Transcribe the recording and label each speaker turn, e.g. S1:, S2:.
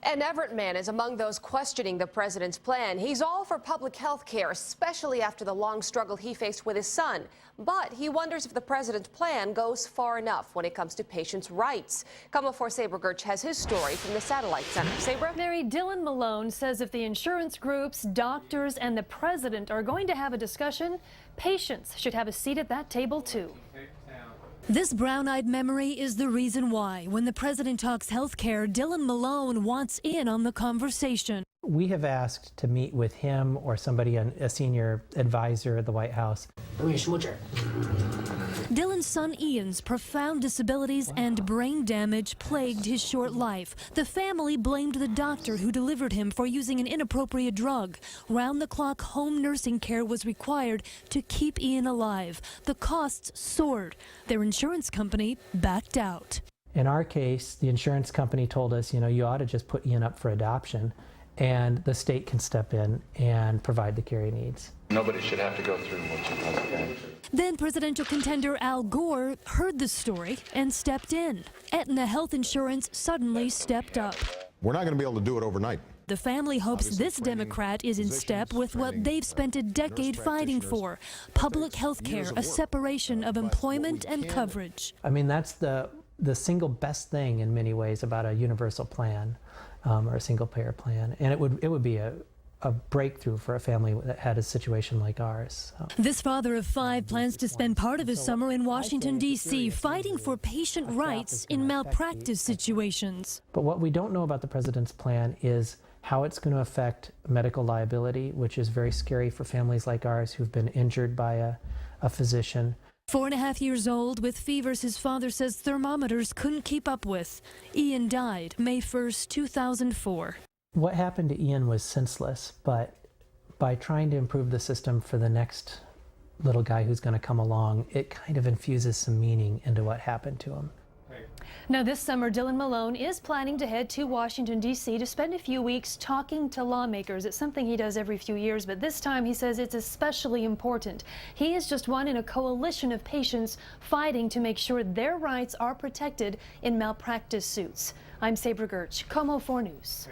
S1: An Everett man is among those questioning the president's plan. He's all for public health care, especially after the long struggle he faced with his son. But he wonders if the president's plan goes far enough when it comes to patients' rights. KOMO 4 Sabra Gertsch has his story from the Satellite Center. Sabra?
S2: Mary, Dylan Malone says if the insurance groups, doctors, and the president are going to have a discussion, patients should have a seat at that table too.
S3: This brown-eyed memory is the reason why, when the president talks health care, Dylan Malone wants in on the conversation.
S4: We have asked to meet with him or somebody, a senior advisor at the White House.
S3: Dylan's son Ian's profound disabilities and brain damage plagued his short life. The family blamed the doctor who delivered him for using an inappropriate drug. Round-the-clock home nursing care was required to keep Ian alive. The costs soared. Their insurance company backed out.
S4: In our case, the insurance company told us, you ought to just put Ian up for adoption, and the state can step in and provide the care he needs.
S5: Nobody should have to go through what you have to go through.
S3: Then presidential contender Al Gore heard the story and stepped in. Aetna Health Insurance suddenly stepped up.
S6: We're not going to be able to do it overnight.
S3: The family hopes this Democrat is in step with what they've spent a decade fighting for: public health care, a separation of employment and coverage.
S4: I mean, that's the single best thing in many ways about a universal plan or a single payer plan, and it would be a breakthrough for a family that had a situation like ours.
S3: This father of 5 plans to spend part of his summer in Washington, D.C., fighting for patient rights in malpractice situations.
S4: But what we don't know about the president's plan is how it's going to affect medical liability, which is very scary for families like ours who've been injured by a physician.
S3: 4.5 years old with fevers his father says thermometers couldn't keep up with. Ian died May 1st, 2004.
S4: What happened to Ian was senseless, but by trying to improve the system for the next little guy who's going to come along, it kind of infuses some meaning into what happened to him.
S2: Now this summer, Dylan Malone is planning to head to Washington, D.C. to spend a few weeks talking to lawmakers. It's something he does every few years, but this time he says it's especially important. He is just one in a coalition of patients fighting to make sure their rights are protected in malpractice suits. I'm Sabra Gertsch, KOMO 4 News.